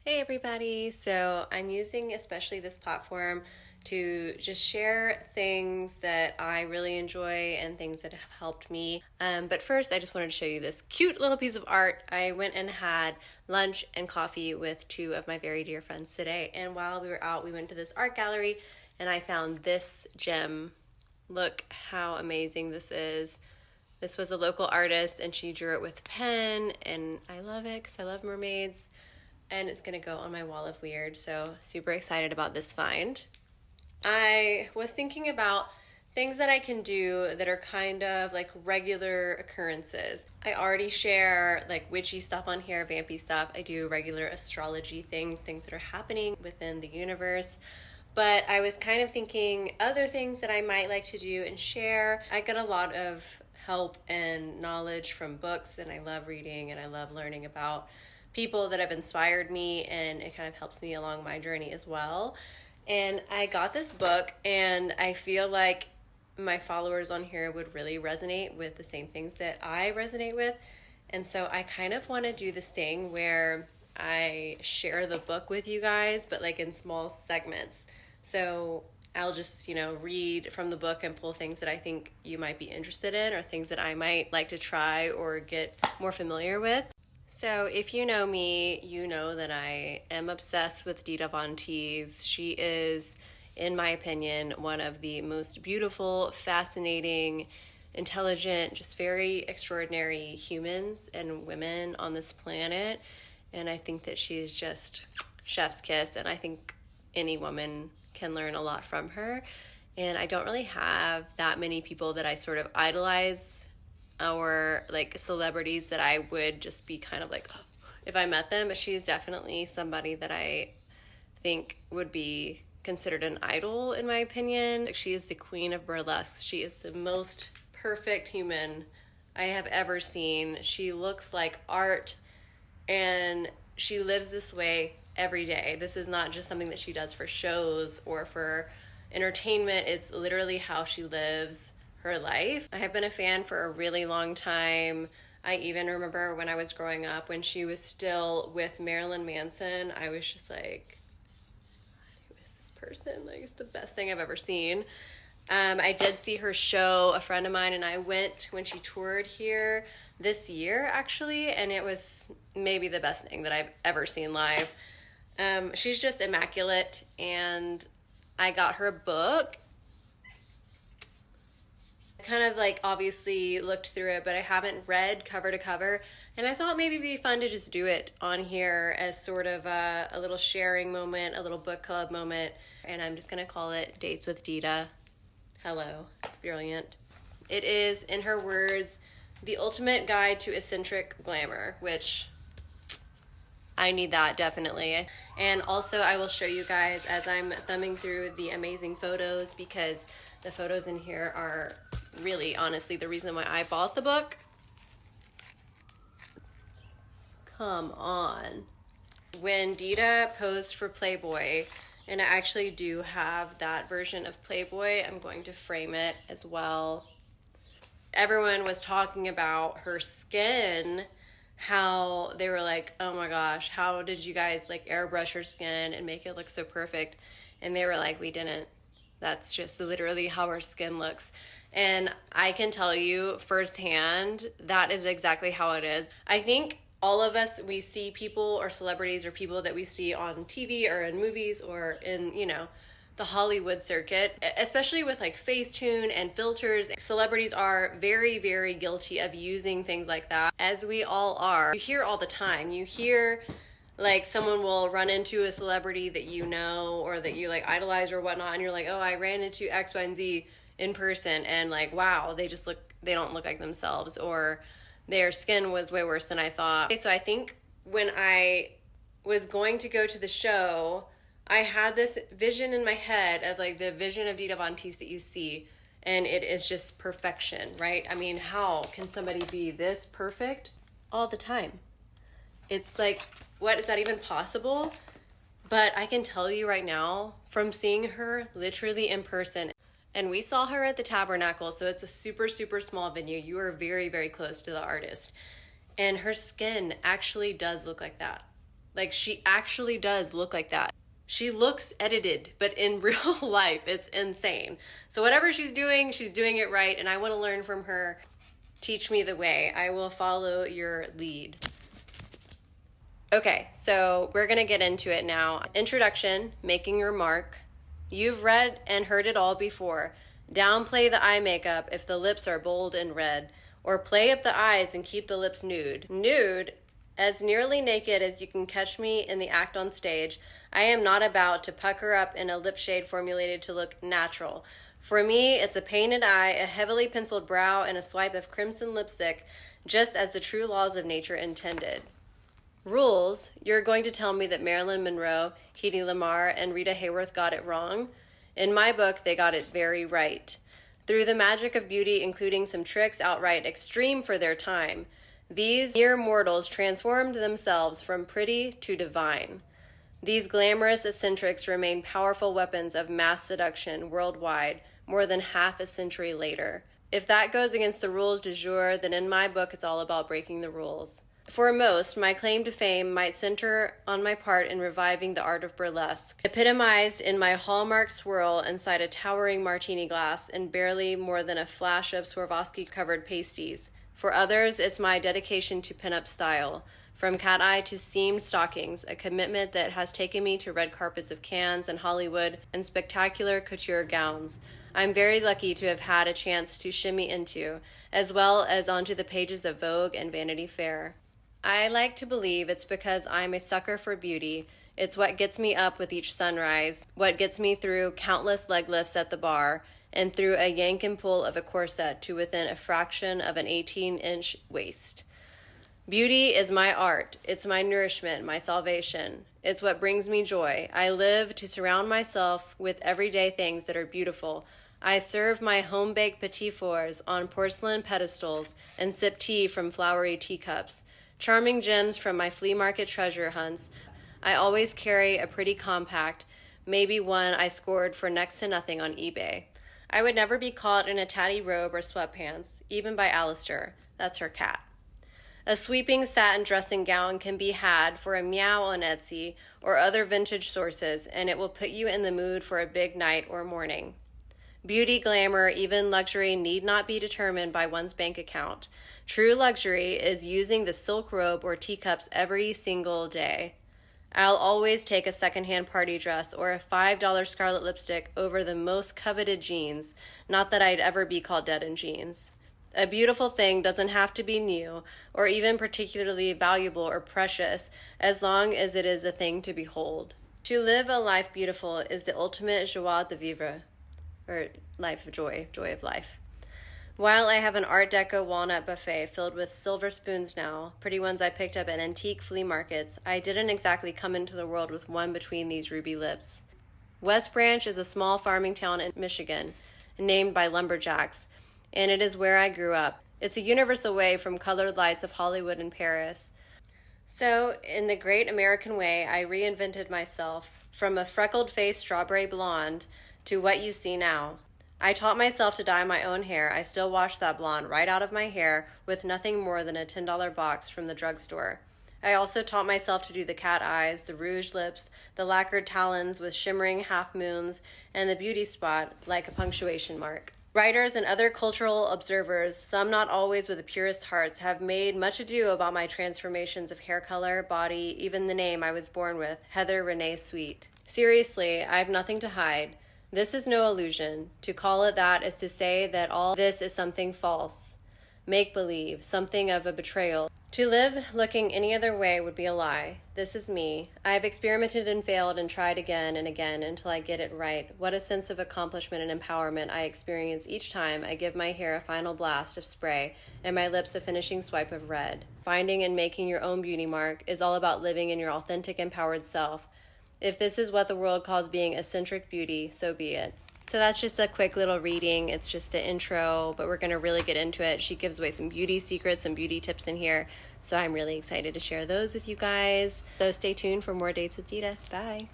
Hey everybody, so I'm using especially this platform to just share things that I really enjoy and things that have helped me. But first, I just wanted to show you this cute little piece of art. I went and had lunch and coffee with two of my very dear friends today, and while we were out, we went to this art gallery and I found this gem. Look how amazing this is. This was a local artist and she drew it with pen, and I love it because I love mermaids. And it's gonna go on my wall of weird, so super excited about this find. I was thinking about things that I can do that are kind of like regular occurrences. I already share like witchy stuff on here, vampy stuff. I do regular astrology things that are happening within the universe. But I was kind of thinking other things that I might like to do and share. I get a lot of help and knowledge from books, and I love reading and I love learning about people that have inspired me, and it kind of helps me along my journey as well. And I got this book, and I feel like my followers on here would really resonate with the same things that I resonate with. And so I kind of want to do this thing where I share the book with you guys, but like in small segments. So I'll just, read from the book and pull things that I think you might be interested in, or things that I might like to try or get more familiar with. So if you know me, you know that I am obsessed with Dita Von Teese. She is, in my opinion, one of the most beautiful, fascinating, intelligent, just very extraordinary humans and women on this planet. And I think that she's just chef's kiss, and I think any woman can learn a lot from her. And I don't really have that many people that I sort of idolize, or like celebrities that I would just be kind of like, oh, if I met them. But she's definitely somebody that I think would be considered an idol, in my opinion. She is the queen of burlesque. She is the most perfect human I have ever seen. She looks like art, and she lives this way every day. This is not just something that she does for shows or for entertainment. It's literally how she lives her life. I have been a fan for a really long time. I even remember when I was growing up, when she was still with Marilyn Manson, I was just like, who is this person? Like, it's the best thing I've ever seen. I did see her show. A friend of mine and I went when she toured here this year, actually, and it was maybe the best thing that I've ever seen live. She's just immaculate, and I got her book. Kind of like obviously looked through it, but I haven't read cover to cover, and I thought maybe it'd be fun to just do it on here as sort of a little sharing moment, a little book club moment. And I'm just gonna call it Dates with Dita. Hello, brilliant. It is, in her words, the ultimate guide to eccentric glamour, which I need that definitely. And also I will show you guys as I'm thumbing through the amazing photos, because the photos in here are really, honestly, the reason why I bought the book. Come on. When Dita posed for Playboy, and I actually do have that version of Playboy, I'm going to frame it as well. Everyone was talking about her skin, how they were like, oh my gosh, how did you guys like airbrush her skin and make it look so perfect? And they were like, we didn't. That's just literally how her skin looks. And I can tell you firsthand, that is exactly how it is. I think all of us, we see people or celebrities or people that we see on TV or in movies or in, the Hollywood circuit, especially with like Facetune and filters. Celebrities are very, very guilty of using things like that, as we all are. You hear all the time. You hear like someone will run into a celebrity that you know or that you like idolize or whatnot, and you're like, oh, I ran into X, Y, and Z in person, and like, wow, they don't look like themselves, or their skin was way worse than I thought. So I think when I was going to go to the show, I had this vision in my head of like the vision of Dita Von Teese that you see, and it is just perfection, right? I mean, how can somebody be this perfect all the time? It's like, what, is that even possible? But I can tell you right now, from seeing her literally in person, and we saw her at the Tabernacle, so it's a super, super small venue. You are very, very close to the artist. And her skin actually does look like that. Like, she actually does look like that. She looks edited, but in real life, it's insane. So whatever she's doing it right, and I want to learn from her. Teach me the way. I will follow your lead. Okay, so we're gonna get into it now. Introduction, making your mark. You've read and heard it all before. Downplay the eye makeup if the lips are bold and red, or play up the eyes and keep the lips nude. Nude, as nearly naked as you can catch me in the act on stage. I am not about to pucker up in a lip shade formulated to look natural. For me, it's a painted eye, a heavily penciled brow, and a swipe of crimson lipstick, just as the true laws of nature intended. Rules, you're going to tell me that Marilyn Monroe, Hedy Lamarr, and Rita Hayworth got it wrong? In my book, they got it very right. Through the magic of beauty, including some tricks outright extreme for their time, these mere mortals transformed themselves from pretty to divine. These glamorous eccentrics remain powerful weapons of mass seduction worldwide more than half a century later. If that goes against the rules du jour, then in my book it's all about breaking the rules. For most, my claim to fame might center on my part in reviving the art of burlesque, epitomized in my hallmark swirl inside a towering martini glass and barely more than a flash of Swarovski-covered pasties. For others, it's my dedication to pin-up style, from cat eye to seamed stockings, a commitment that has taken me to red carpets of Cannes and Hollywood and spectacular couture gowns I'm very lucky to have had a chance to shimmy into, as well as onto the pages of Vogue and Vanity Fair. I like to believe it's because I'm a sucker for beauty. It's what gets me up with each sunrise, what gets me through countless leg lifts at the bar, and through a yank and pull of a corset to within a fraction of an 18-inch waist. Beauty is my art. It's my nourishment, my salvation. It's what brings me joy. I live to surround myself with everyday things that are beautiful. I serve my home-baked petit fours on porcelain pedestals and sip tea from flowery teacups. Charming gems from my flea market treasure hunts. I always carry a pretty compact, maybe one I scored for next to nothing on eBay. I would never be caught in a tatty robe or sweatpants, even by Alistair. That's her cat. A sweeping satin dressing gown can be had for a meow on Etsy or other vintage sources, and it will put you in the mood for a big night or morning. Beauty, glamour, even luxury need not be determined by one's bank account. True luxury is using the silk robe or teacups every single day. I'll always take a secondhand party dress or a $5 scarlet lipstick over the most coveted jeans. Not that I'd ever be called dead in jeans. A beautiful thing doesn't have to be new or even particularly valuable or precious as long as it is a thing to behold. To live a life beautiful is the ultimate joie de vivre, or life of joy, joy of life. While I have an Art Deco walnut buffet filled with silver spoons now, pretty ones I picked up at antique flea markets, I didn't exactly come into the world with one between these ruby lips. West Branch is a small farming town in Michigan, named by lumberjacks, and it is where I grew up. It's a universe away from colored lights of Hollywood and Paris. So, in the great American way, I reinvented myself from a freckled-faced strawberry blonde to what you see now. I taught myself to dye my own hair. I still wash that blonde right out of my hair with nothing more than a $10 box from the drugstore. I also taught myself to do the cat eyes, the rouge lips, the lacquered talons with shimmering half moons, and the beauty spot like a punctuation mark. Writers and other cultural observers, some not always with the purest hearts, have made much ado about my transformations of hair color, body, even the name I was born with, Heather Renee Sweet. Seriously, I have nothing to hide. This is no illusion. To call it that is to say that all this is something false, make-believe, something of a betrayal. To live looking any other way would be a lie. This is me. I have experimented and failed and tried again and again until I get it right. What a sense of accomplishment and empowerment I experience each time I give my hair a final blast of spray and my lips a finishing swipe of red. Finding and making your own beauty mark is all about living in your authentic, empowered self. If this is what the world calls being eccentric beauty, so be it. So that's just a quick little reading. It's just the intro, but we're going to really get into it. She gives away some beauty secrets, some beauty tips in here. So I'm really excited to share those with you guys. So stay tuned for more Dates with Dita. Bye.